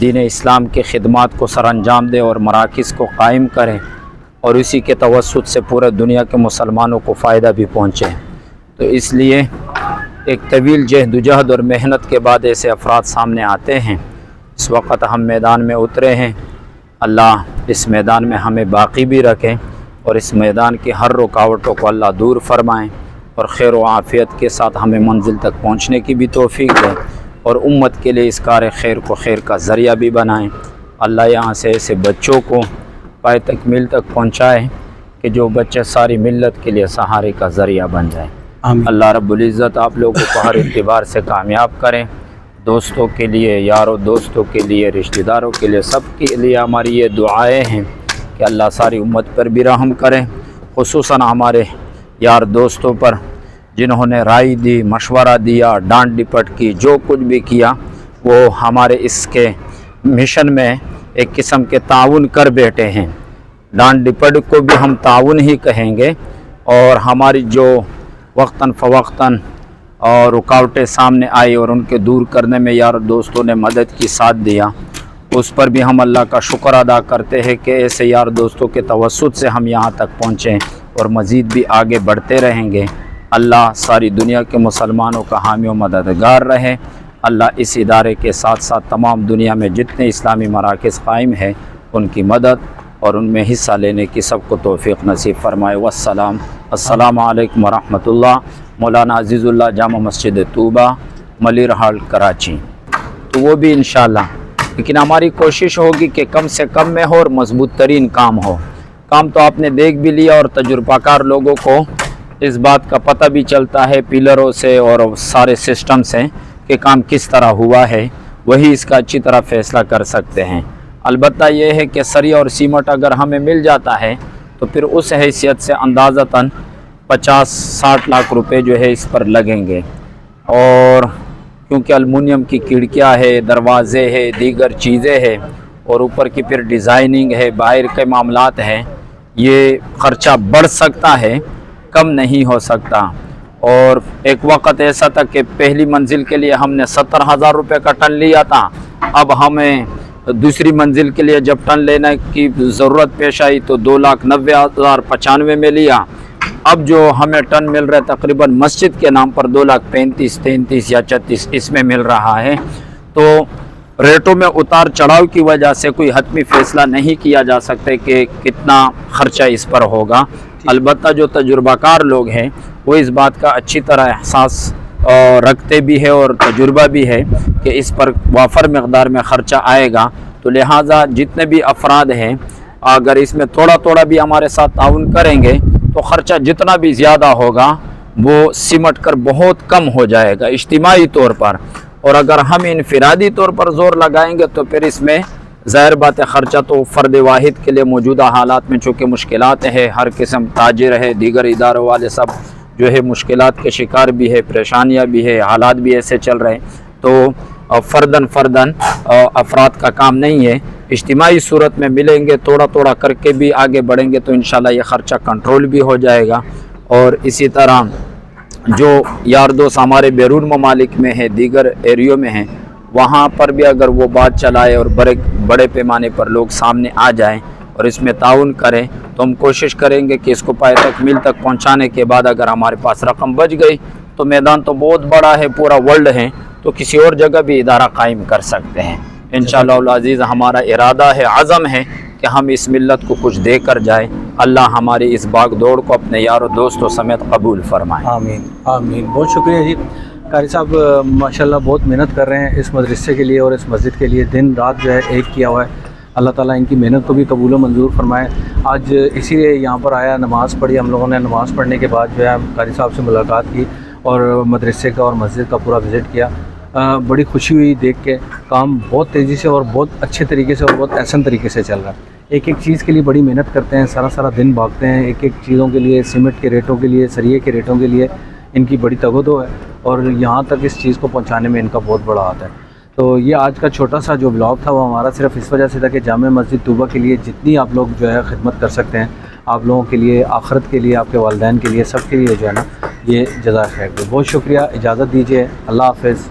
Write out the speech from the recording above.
دین اسلام کی خدمات کو سر انجام دے اور مراکز کو قائم کریں اور اسی کے توسط سے پورے دنیا کے مسلمانوں کو فائدہ بھی پہنچے۔ تو اس لیے ایک طویل جہد و جہد اور محنت کے بعد ایسے افراد سامنے آتے ہیں۔ اس وقت ہم میدان میں اترے ہیں، اللہ اس میدان میں ہمیں باقی بھی رکھیں اور اس میدان کی ہر رکاوٹوں کو اللہ دور فرمائیں اور خیر و عافیت کے ساتھ ہمیں منزل تک پہنچنے کی بھی توفیق دیں اور امت کے لیے اس کار خیر کو خیر کا ذریعہ بھی بنائیں۔ اللہ یہاں سے ایسے بچوں کو پائے تکمیل تک پہنچائے کہ جو بچے ساری ملت کے لیے سہارے کا ذریعہ بن جائیں۔ اللہ رب العزت آپ لوگوں کو ہر اعتبار سے کامیاب کریں۔ دوستوں کے لیے، یاروں دوستوں کے لیے، رشتہ داروں کے لیے، سب کے لیے ہماری یہ دعائیں ہیں کہ اللہ ساری امت پر بھی رحم کریں، خصوصاً ہمارے یار دوستوں پر جنہوں نے رائے دی، مشورہ دیا، ڈانٹ ڈپٹ کی، جو کچھ بھی کیا وہ ہمارے اس کے مشن میں ایک قسم کے تعاون کر بیٹھے ہیں۔ ڈانٹ ڈپٹ کو بھی ہم تعاون ہی کہیں گے، اور ہماری جو وقتاً فوقتاً اور رکاوٹیں سامنے آئی اور ان کے دور کرنے میں یار دوستوں نے مدد کی، ساتھ دیا، اس پر بھی ہم اللہ کا شکر ادا کرتے ہیں کہ ایسے یار دوستوں کے توسط سے ہم یہاں تک پہنچیں اور مزید بھی آگے بڑھتے رہیں گے۔ اللہ ساری دنیا کے مسلمانوں کا حامی و مددگار رہے۔ اللہ اس ادارے کے ساتھ ساتھ تمام دنیا میں جتنے اسلامی مراکز قائم ہیں ان کی مدد اور ان میں حصہ لینے کی سب کو توفیق نصیب فرمائے۔ السلام علیکم ورحمۃ اللہ۔ مولانا عزیز اللہ جامع مسجد طوبہ، ملیر ہال، کراچی۔ تو وہ بھی انشاءاللہ، لیکن ہماری کوشش ہوگی کہ کم سے کم میں ہو اور مضبوط ترین کام ہو۔ کام تو آپ نے دیکھ بھی لیا اور تجربہ کار لوگوں کو اس بات کا پتہ بھی چلتا ہے پیلروں سے اور سارے سسٹم سے کہ کام کس طرح ہوا ہے، وہی اس کا اچھی طرح فیصلہ کر سکتے ہیں۔ البتہ یہ ہے کہ سریہ اور سیمٹ اگر ہمیں مل جاتا ہے تو پھر اس حیثیت سے اندازتاً 50-60 لاکھ روپے جو ہے اس پر لگیں گے، اور کیونکہ المونیم کی کھڑکیاں ہے، دروازے ہے، دیگر چیزیں ہیں، اور اوپر کی پھر ڈیزائننگ ہے، باہر کے معاملات ہیں، یہ خرچہ بڑھ سکتا ہے، کم نہیں ہو سکتا۔ اور ایک وقت ایسا تھا کہ پہلی منزل کے لیے ہم نے 70,000 روپے کا ٹن لیا تھا، اب ہمیں دوسری منزل کے لیے جب ٹن لینے کی ضرورت پیش آئی تو 2,90,095 میں لیا۔ اب جو ہمیں ٹن مل رہا ہے تقریباً مسجد کے نام پر 2,35,000، 33 یا 34 اس میں مل رہا ہے۔ تو ریٹوں میں اتار چڑھاؤ کی وجہ سے کوئی حتمی فیصلہ نہیں کیا جا سکتا کہ کتنا خرچہ اس پر ہوگا۔ البتہ جو تجربہ کار لوگ ہیں وہ اس بات کا اچھی طرح احساس رکھتے بھی ہے اور تجربہ بھی ہے کہ اس پر وافر مقدار میں خرچہ آئے گا، تو لہٰذا جتنے بھی افراد ہیں اگر اس میں تھوڑا تھوڑا بھی ہمارے ساتھ تعاون کریں گے تو خرچہ جتنا بھی زیادہ ہوگا وہ سمٹ کر بہت کم ہو جائے گا اجتماعی طور پر، اور اگر ہم انفرادی طور پر زور لگائیں گے تو پھر اس میں ظاہر بات ہے خرچہ تو فرد واحد کے لیے موجودہ حالات میں چونکہ مشکلات ہیں، ہر قسم تاجر ہے، دیگر اداروں والے سب جو ہے مشکلات کے شکار بھی ہے، پریشانیاں بھی ہے، حالات بھی ایسے چل رہے ہیں، تو فردن افراد کا کام نہیں ہے، اجتماعی صورت میں ملیں گے، تھوڑا تھوڑا کر کے بھی آگے بڑھیں گے تو انشاءاللہ یہ خرچہ کنٹرول بھی ہو جائے گا۔ اور اسی طرح جو یار دوست ہمارے بیرون ممالک میں ہیں، دیگر ایریوں میں ہیں، وہاں پر بھی اگر وہ بات چلائے اور بڑے پیمانے پر لوگ سامنے آ جائیں اور اس میں تعاون کریں تو ہم کوشش کریں گے کہ اس کو پائے تکمیل تک پہنچانے کے بعد اگر ہمارے پاس رقم بچ گئی تو میدان تو بہت بڑا ہے، پورا ورلڈ ہے، تو کسی اور جگہ بھی ادارہ قائم کر سکتے ہیں انشاءاللہ العزیز۔ ہمارا ارادہ ہے، عزم ہے کہ ہم اس ملت کو کچھ دے کر جائیں۔ اللہ ہماری اس باغ دوڑ کو اپنے یار و دوستوں سمیت قبول فرمائے۔ آمین آمین۔ بہت شکریہ جی قاری صاحب، ماشاءاللہ بہت محنت کر رہے ہیں اس مدرسے کے لیے اور اس مسجد کے لیے، دن رات جو ہے ایک کیا ہوا ہے۔ اللہ تعالیٰ ان کی محنت کو بھی قبول و منظور فرمائے۔ آج اسی لیے یہاں پر آیا، نماز پڑھی ہم لوگوں نے، نماز پڑھنے کے بعد جو ہے قاری صاحب سے ملاقات کی اور مدرسے کا اور مسجد کا پورا وزٹ کیا۔ بڑی خوشی ہوئی دیکھ کے، کام بہت تیزی سے اور بہت اچھے طریقے سے اور بہت احسن طریقے سے چل رہا ہے۔ ایک ایک چیز کے لیے بڑی محنت کرتے ہیں، سارا دن بھاگتے ہیں، ایک ایک چیزوں کے لیے، سیمنٹ کے ریٹوں کے لیے، سریے کے ریٹوں کے لیے ان کی بڑی توجہ ہے، اور یہاں تک اس چیز کو پہنچانے میں ان کا بہت بڑا ہاتھ ہے۔ تو یہ آج کا چھوٹا سا جو بلاگ تھا وہ ہمارا صرف اس وجہ سے تھا کہ جامع مسجد طوبہ کے لیے جتنی آپ لوگ جو ہے خدمت کر سکتے ہیں، آپ لوگوں کے لیے، آخرت کے لیے، آپ کے والدین کے لیے، سب کے لیے جو ہے نا یہ جزائے خیر۔ بہت شکریہ، اجازت دیجیے، اللہ حافظ۔